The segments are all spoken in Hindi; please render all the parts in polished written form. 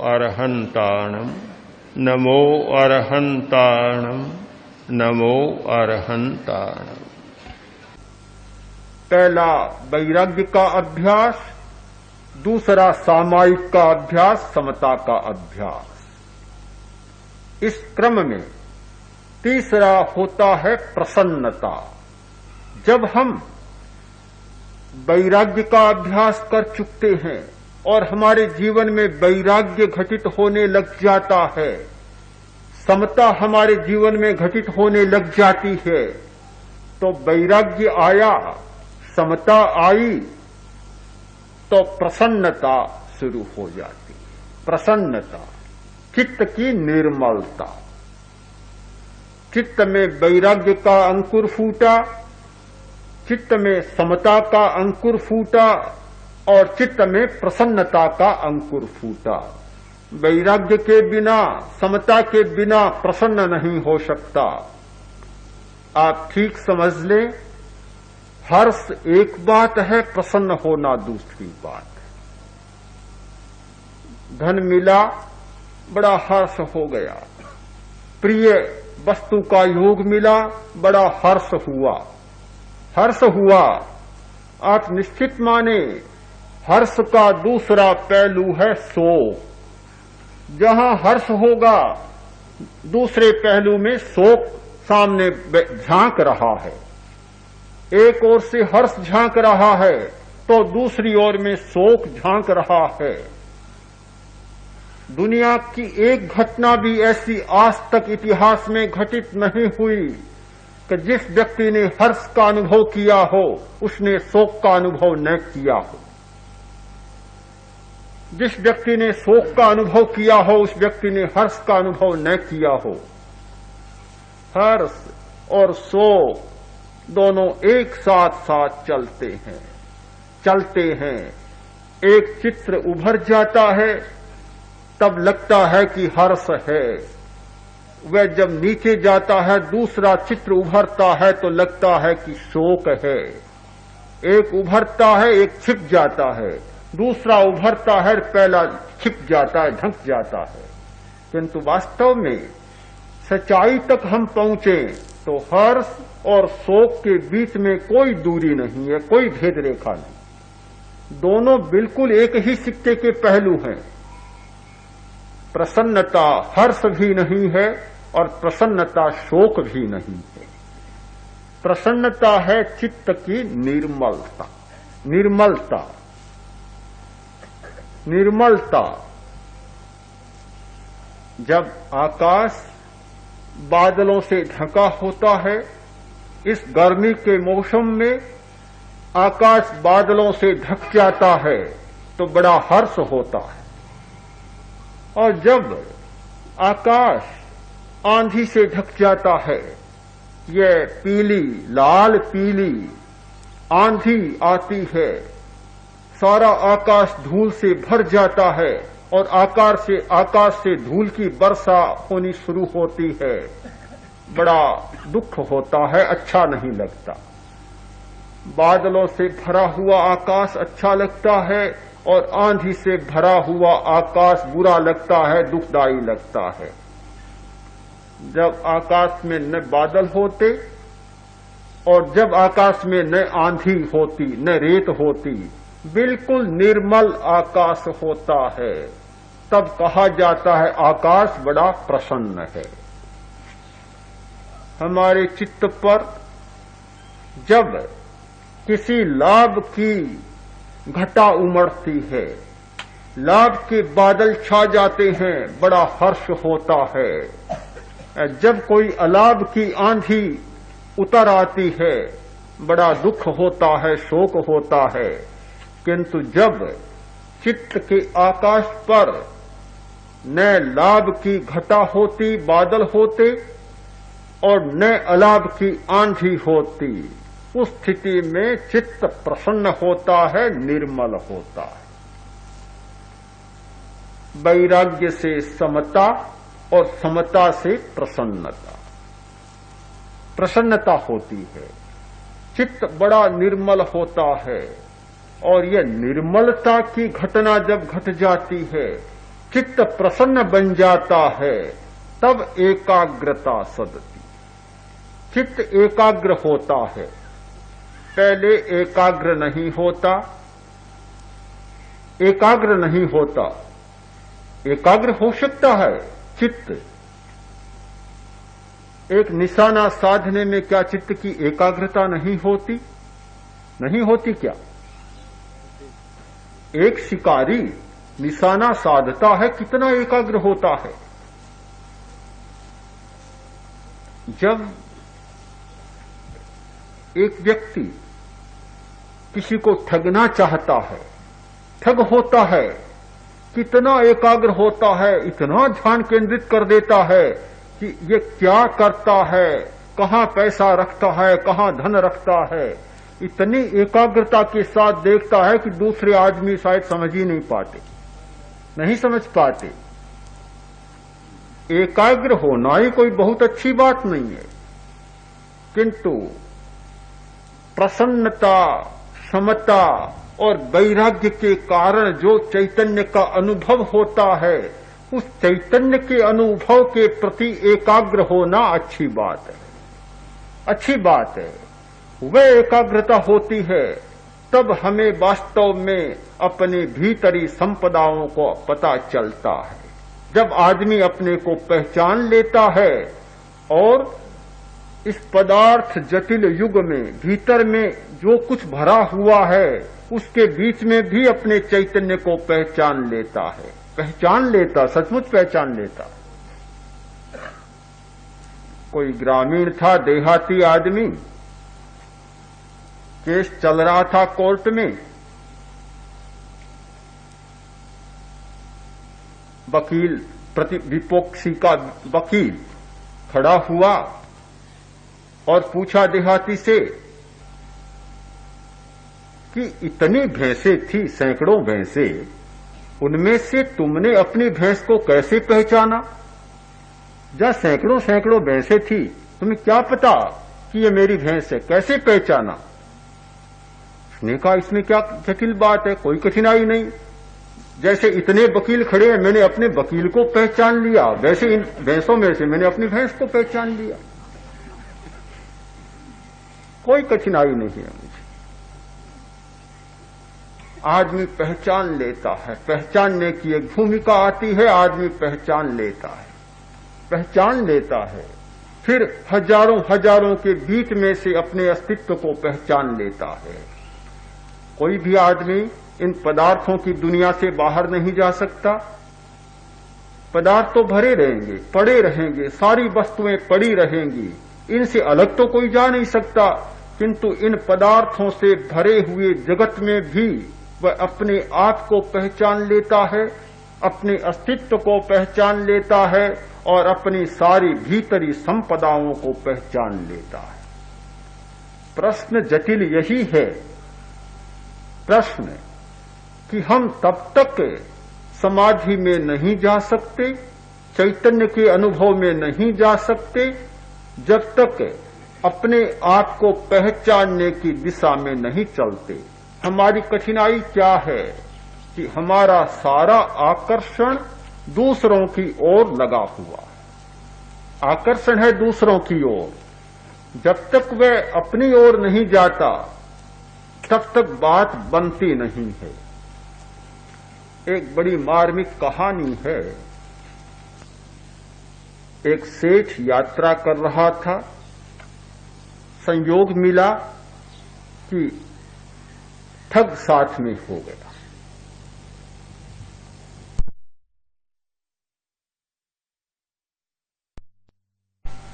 अरहन्ताणम् नमो अरहन्ताणम् नमो अरहन्ताणम्। पहला वैराग्य का अभ्यास, दूसरा सामायिक का अभ्यास, समता का अभ्यास। इस क्रम में तीसरा होता है प्रसन्नता। जब हम वैराग्य का अभ्यास कर चुकते हैं और हमारे जीवन में वैराग्य घटित होने लग जाता है, समता हमारे जीवन में घटित होने लग जाती है, तो वैराग्य आया, समता आई, तो प्रसन्नता शुरू हो जाती है। प्रसन्नता, चित्त की निर्मलता। चित्त में वैराग्य का अंकुर फूटा, चित्त में समता का अंकुर फूटा और चित्त में प्रसन्नता का अंकुर फूटा। वैराग्य के बिना, समता के बिना प्रसन्न नहीं हो सकता। आप ठीक समझ लें, हर्ष एक बात है, प्रसन्न होना दूसरी बात है। धन मिला, बड़ा हर्ष हो गया। प्रिय वस्तु का योग मिला, बड़ा हर्ष हुआ। हर्ष हुआ, आप निश्चित माने हर्ष का दूसरा पहलू है शोक। जहां हर्ष होगा, दूसरे पहलू में शोक सामने झांक रहा है। एक ओर से हर्ष झांक रहा है तो दूसरी ओर में शोक झांक रहा है। दुनिया की एक घटना भी ऐसी आज तक इतिहास में घटित नहीं हुई कि जिस व्यक्ति ने हर्ष का अनुभव किया हो उसने शोक का अनुभव न किया हो। जिस व्यक्ति ने शोक का अनुभव किया हो उस व्यक्ति ने हर्ष का अनुभव न किया हो। हर्ष और शोक दोनों एक साथ साथ चलते हैं। एक चित्र उभर जाता है तब लगता है कि हर्ष है, वह जब नीचे जाता है दूसरा चित्र उभरता है तो लगता है कि शोक है। एक उभरता है, एक छिप जाता है, दूसरा उभरता है, पहला छिप जाता है, ढक जाता है। किंतु वास्तव में सच्चाई तक हम पहुंचे तो हर्ष और शोक के बीच में कोई दूरी नहीं है, कोई भेद रेखा नहीं। दोनों बिल्कुल एक ही सिक्के के पहलू हैं। प्रसन्नता हर्ष भी नहीं है और प्रसन्नता शोक भी नहीं है। प्रसन्नता है चित्त की निर्मलता। निर्मलता जब आकाश बादलों से ढका होता है, इस गर्मी के मौसम में आकाश बादलों से ढक जाता है तो बड़ा हर्ष होता है। और जब आकाश आंधी से ढक जाता है, यह पीली, लाल पीली आंधी आती है, सारा आकाश धूल से भर जाता है और आकाश से धूल की वर्षा होनी शुरू होती है, बड़ा दुख होता है, अच्छा नहीं लगता। बादलों से भरा हुआ आकाश अच्छा लगता है और आंधी से भरा हुआ आकाश बुरा लगता है, दुखदायी लगता है। जब आकाश में न बादल होते और जब आकाश में न आंधी होती, न रेत होती, बिल्कुल निर्मल आकाश होता है, तब कहा जाता है आकाश बड़ा प्रसन्न है। हमारे चित्त पर जब किसी लाभ की घटा उमड़ती है, लाभ के बादल छा जाते हैं, बड़ा हर्ष होता है। जब कोई अलाभ की आंधी उतर आती है, बड़ा दुख होता है, शोक होता है। किंतु जब चित्त के आकाश पर न लाभ की घटा होती, बादल होते और न अलाभ की आंधी होती, उस स्थिति में चित्त प्रसन्न होता है, निर्मल होता है। वैराग्य से समता और समता से प्रसन्नता होती है। चित्त बड़ा निर्मल होता है और यह निर्मलता की घटना जब घट जाती है चित्त प्रसन्न बन जाता है, तब एकाग्रता सदती। चित्त एकाग्र होता है, पहले एकाग्र नहीं होता। एकाग्र नहीं होता, एकाग्र हो सकता है चित्त। एक निशाना साधने में क्या चित्त की एकाग्रता नहीं होती? नहीं होती क्या? एक शिकारी निशाना साधता है, कितना एकाग्र होता है। जब एक व्यक्ति किसी को ठगना चाहता है, ठग होता है, कितना एकाग्र होता है, इतना ध्यान केंद्रित कर देता है कि ये क्या करता है, कहां पैसा रखता है, कहां धन रखता है। इतनी एकाग्रता के साथ देखता है कि दूसरे आदमी शायद समझ ही नहीं पाते, नहीं समझ पाते। एकाग्र होना ही कोई बहुत अच्छी बात नहीं है, किंतु प्रसन्नता, समता और वैराग्य के कारण जो चैतन्य का अनुभव होता है, उस चैतन्य के अनुभव के प्रति एकाग्र होना अच्छी बात है, अच्छी बात है। वह एकाग्रता होती है तब हमें वास्तव में अपने भीतरी संपदाओं को पता चलता है। जब आदमी अपने को पहचान लेता है और इस पदार्थ जटिल युग में भीतर में जो कुछ भरा हुआ है उसके बीच में भी अपने चैतन्य को पहचान लेता है, पहचान लेता, सचमुच पहचान लेता। कोई ग्रामीण था, देहाती आदमी, केस चल रहा था कोर्ट में, वकील, विपक्षी का वकील खड़ा हुआ और पूछा देहाती से कि इतनी भैंसें थी, सैकड़ों भैंसें, उनमें से तुमने अपनी भैंस को कैसे पहचाना? जहां सैकड़ों सैकड़ों भैंसें थी, तुम्हें क्या पता कि ये मेरी भैंस है, कैसे पहचाना? उसने कहा इसमें क्या जटिल बात है, कोई कठिनाई नहीं। जैसे इतने वकील खड़े हैं, मैंने अपने वकील को पहचान लिया, वैसे इन भैंसों में से मैंने अपनी भैंस को पहचान लिया। कोई कठिनाई नहीं है मुझे। आदमी पहचान लेता है, पहचानने की एक भूमिका आती है, आदमी पहचान लेता है, पहचान लेता है, फिर हजारों हजारों के बीच में से अपने अस्तित्व को पहचान लेता है। कोई भी आदमी इन पदार्थों की दुनिया से बाहर नहीं जा सकता। पदार्थ तो भरे रहेंगे, पड़े रहेंगे, सारी वस्तुएं पड़ी रहेंगी, इनसे अलग तो कोई जा नहीं सकता, किंतु इन पदार्थों से भरे हुए जगत में भी वह अपने आप को पहचान लेता है, अपने अस्तित्व को पहचान लेता है और अपनी सारी भीतरी संपदाओं को पहचान लेता है। प्रश्न जटिल यही है, प्रश्न कि हम तब तक समाधि में नहीं जा सकते, चैतन्य के अनुभव में नहीं जा सकते, जब तक अपने आप को पहचानने की दिशा में नहीं चलते। हमारी कठिनाई क्या है कि हमारा सारा आकर्षण दूसरों की ओर लगा हुआ, आकर्षण है दूसरों की ओर। जब तक वह अपनी ओर नहीं जाता तब तक बात बनती नहीं है। एक बड़ी मार्मिक कहानी है। एक सेठ यात्रा कर रहा था, संयोग मिला कि ठग साथ में हो गया।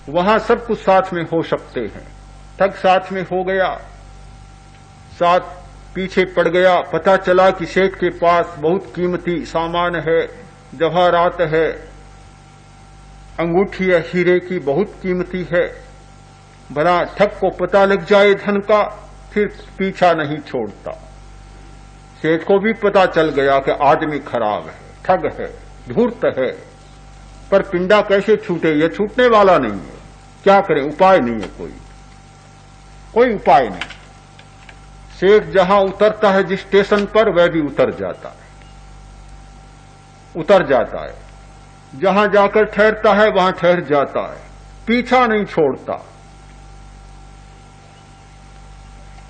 वहां सब कुछ साथ में हो सकते हैं, ठग साथ में हो गया, साथ पीछे पड़ गया। पता चला कि सेठ के पास बहुत कीमती सामान है, जवाहरात है, अंगूठी है हीरे की, बहुत कीमती है। भला ठग को पता लग जाए धन का, फिर पीछा नहीं छोड़ता। सेठ को भी पता चल गया कि आदमी खराब है, ठग है, धूर्त है, पर पिंडा कैसे छूटे, यह छूटने वाला नहीं है। क्या करें, उपाय नहीं है, कोई उपाय नहीं। सेठ जहां उतरता है जिस स्टेशन पर, वह भी उतर जाता है। उतर जाता है, जहां जाकर ठहरता है वहां ठहर जाता है, पीछा नहीं छोड़ता।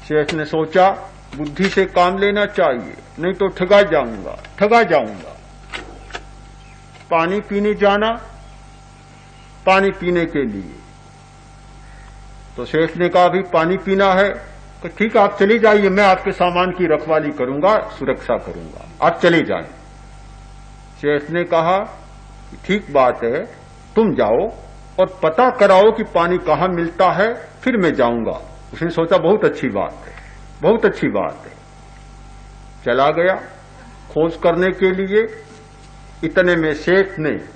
शेष ने सोचा बुद्धि से काम लेना चाहिए, नहीं तो ठगा जाऊंगा। पानी पीने जाना, पानी पीने के लिए। तो शेष ने कहा भी पानी पीना है, तो ठीक है आप चले जाइए, मैं आपके सामान की रखवाली करूंगा, सुरक्षा करूंगा, आप चले जाएं। शेष ने कहा ठीक बात है, तुम जाओ और पता कराओ कि पानी कहां मिलता है, फिर मैं जाऊंगा। उसने सोचा बहुत अच्छी बात है, बहुत अच्छी बात है। चला गया खोज करने के लिए। इतने में शेठ ने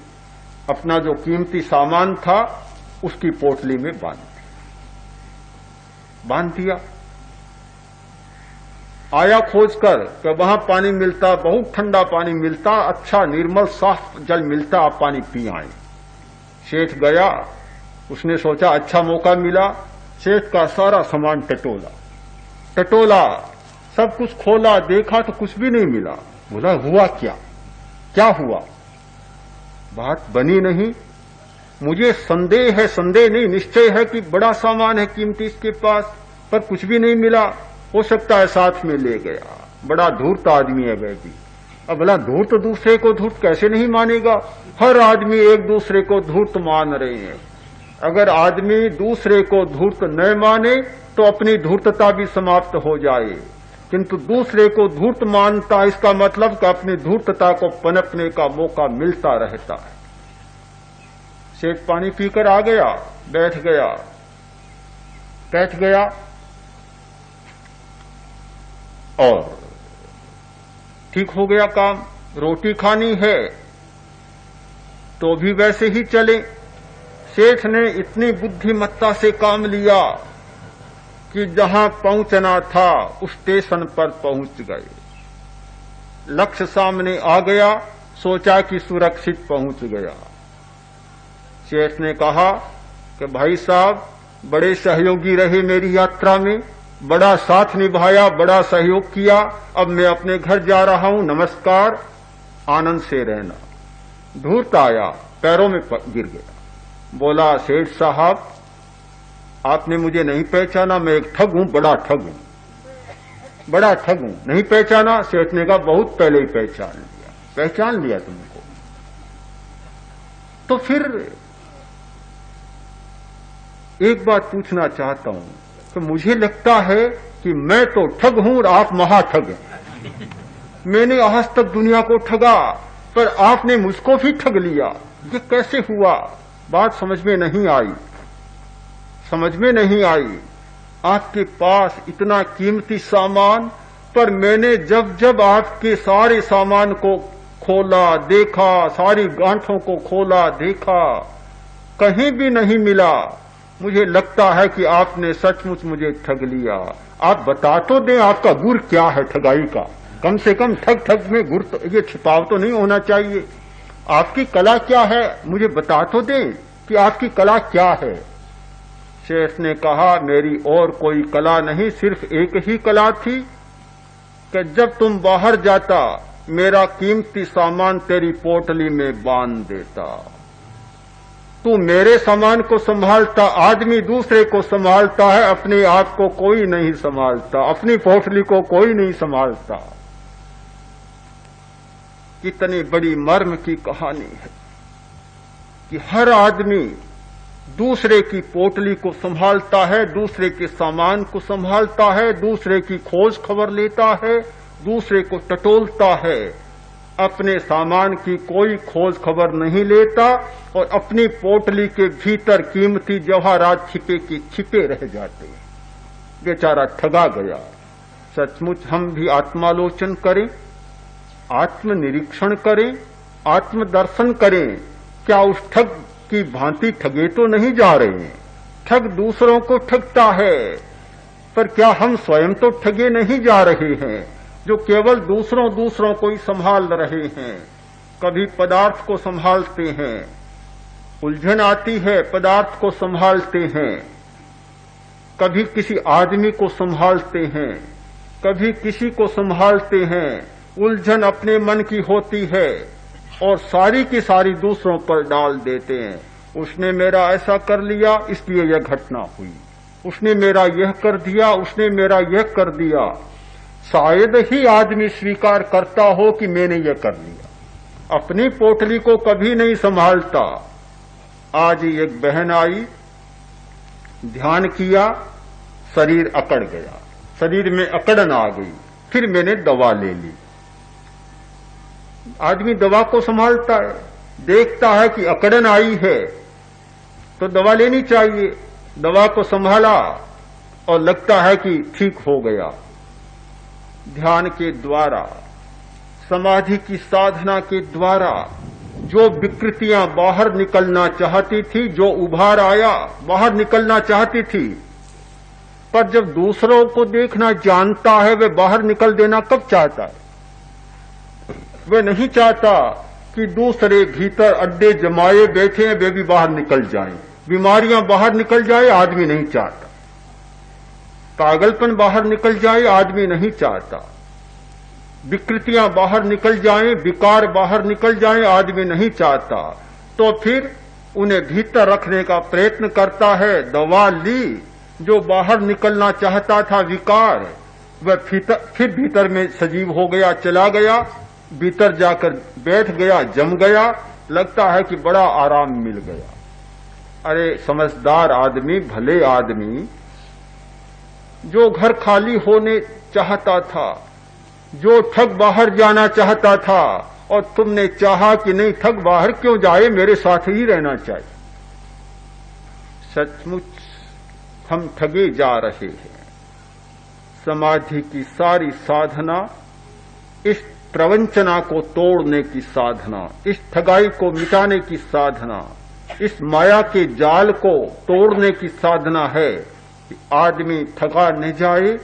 अपना जो कीमती सामान था उसकी पोटली में बांध दिया। आया खोज कर कि वहां पानी मिलता, बहुत ठंडा पानी मिलता, अच्छा निर्मल साफ जल मिलता, आप पानी पी आए। शेठ गया, उसने सोचा अच्छा मौका मिला। शेठ का सारा सामान टटोला, सब कुछ खोला, देखा तो कुछ भी नहीं मिला। बोला हुआ क्या हुआ? बात बनी नहीं। मुझे संदेह नहीं, निश्चय है कि बड़ा सामान है कीमती इसके पास, पर कुछ भी नहीं मिला। हो सकता है साथ में ले गया। बड़ा धूर्त आदमी है वह भी। अब बोला धूर्त दूसरे को धूर्त कैसे नहीं मानेगा? हर आदमी एक दूसरे को धूर्त मान रहे हैं। अगर आदमी दूसरे को धूर्त न माने तो अपनी धूर्तता भी समाप्त हो जाए, किंतु दूसरे को धूर्त मानता, इसका मतलब कि अपनी धूर्तता को पनपने का मौका मिलता रहता है। शेठ पानी पीकर आ गया, बैठ गया और ठीक हो गया काम। रोटी खानी है तो भी वैसे ही चले। शेठ ने इतनी बुद्धिमत्ता से काम लिया कि जहां पहुंचना था उस स्टेशन पर पहुंच गए। लक्ष्य सामने आ गया, सोचा कि सुरक्षित पहुंच गया। शेठ ने कहा कि भाई साहब बड़े सहयोगी रहे मेरी यात्रा में, बड़ा साथ निभाया, बड़ा सहयोग किया। अब मैं अपने घर जा रहा हूं, नमस्कार, आनंद से रहना। धूर्त आया, पैरों में गिर गया। बोला शेठ साहब आपने मुझे नहीं पहचाना, मैं एक ठग हूं, बड़ा ठग हूं, नहीं पहचाना? शेठ ने कहा बहुत पहले ही पहचान लिया तुमको। तो फिर एक बात पूछना चाहता हूं कि मुझे लगता है कि मैं तो ठग हूं और आप महाठग हैं। मैंने आज तक दुनिया को ठगा, पर आपने मुझको भी ठग लिया। ये कैसे हुआ? बात समझ में नहीं आई। आपके पास इतना कीमती सामान, पर मैंने जब आपके सारे सामान को खोला, देखा, सारी गांठों को खोला, देखा, कहीं भी नहीं मिला। मुझे लगता है कि आपने सचमुच मुझे ठग लिया। आप बता तो दें आपका गुर क्या है ठगाई का? कम से कम ठग में गुर तो ये छिपाव तो नहीं होना चाहिए। आपकी कला क्या है मुझे बता तो दें कि आपकी कला क्या है। शेठ ने कहा मेरी और कोई कला नहीं, सिर्फ एक ही कला थी कि जब तुम बाहर जाता मेरा कीमती सामान तेरी पोटली में बांध देता। तू मेरे सामान को संभालता, आदमी दूसरे को संभालता है, अपने आप को कोई नहीं संभालता, अपनी पोटली को कोई नहीं संभालता। कितनी बड़ी मर्म की कहानी है कि हर आदमी दूसरे की पोटली को संभालता है, दूसरे के सामान को संभालता है, दूसरे की खोज खबर लेता है, दूसरे को टटोलता है, अपने सामान की कोई खोज खबर नहीं लेता और अपनी पोटली के भीतर कीमती जवाहरात छिपे रह जाते हैं। बेचारा ठगा गया। सचमुच हम भी आत्मालोचन करें, आत्मनिरीक्षण करें, आत्मदर्शन करें। क्या उस ठग की भांति ठगे तो नहीं जा रहे हैं? ठग दूसरों को ठगता है, पर क्या हम स्वयं तो ठगे नहीं जा रहे हैं जो केवल दूसरों को ही संभाल रहे हैं? कभी पदार्थ को संभालते हैं, उलझन आती है, पदार्थ को संभालते हैं, कभी किसी आदमी को संभालते हैं, कभी किसी को संभालते हैं, उलझन अपने मन की होती है, और सारी की सारी दूसरों पर डाल देते हैं। उसने मेरा ऐसा कर लिया इसलिए यह घटना हुई, उसने मेरा यह कर दिया, उसने मेरा यह कर दिया। शायद ही आदमी स्वीकार करता हो कि मैंने यह कर लिया, अपनी पोटली को कभी नहीं संभालता। आज एक बहन आई, ध्यान किया, शरीर अकड़ गया, शरीर में अकड़न आ गई, फिर मैंने दवा ले ली। आदमी दवा को संभालता है, देखता है कि अकड़न आई है तो दवा लेनी चाहिए, दवा को संभाला और लगता है कि ठीक हो गया। ध्यान के द्वारा, समाधि की साधना के द्वारा जो विकृतियां बाहर निकलना चाहती थी, जो उभार आया बाहर निकलना चाहती थी, पर जब दूसरों को देखना जानता है वह बाहर निकल देना कब चाहता है? वह नहीं चाहता कि दूसरे भीतर अड्डे जमाए बैठे हैं वे भी बाहर निकल जाएं, बीमारियां बाहर निकल जाए, आदमी नहीं चाहता। पागलपन बाहर निकल जाए, आदमी नहीं चाहता। विकृतियां बाहर निकल जाएं, विकार बाहर निकल जाएं, आदमी नहीं चाहता। तो फिर उन्हें भीतर रखने का प्रयत्न करता है। दवा ली, जो बाहर निकलना चाहता था विकार, वह फिर भीतर में सजीव हो गया, चला गया, भीतर जाकर बैठ गया, जम गया, लगता है कि बड़ा आराम मिल गया। अरे समझदार आदमी, भले आदमी, जो घर खाली होने चाहता था, जो ठग बाहर जाना चाहता था, और तुमने चाहा कि नहीं ठग बाहर क्यों जाए, मेरे साथ ही रहना चाहिए। सचमुच हम ठगे जा रहे हैं। समाधि की सारी साधना इस प्रवंचना को तोड़ने की साधना, इस ठगाई को मिटाने की साधना, इस माया के जाल को तोड़ने की साधना है कि आदमी ठगा न जाए,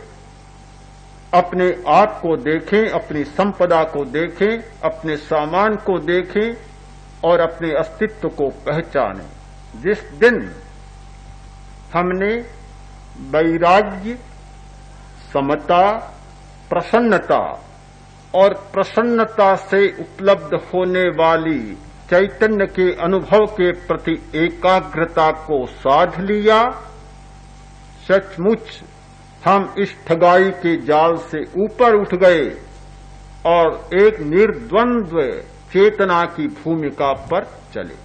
अपने आप को देखें, अपनी संपदा को देखें, अपने सामान को देखें और अपने अस्तित्व को पहचानें। जिस दिन हमने वैराग्य, समता, प्रसन्नता और प्रसन्नता से उपलब्ध होने वाली चैतन्य के अनुभव के प्रति एकाग्रता को साध लिया, सचमुच हम इस ठगाई के जाल से ऊपर उठ गए और एक निर्द्वंद्व चेतना की भूमिका पर चले।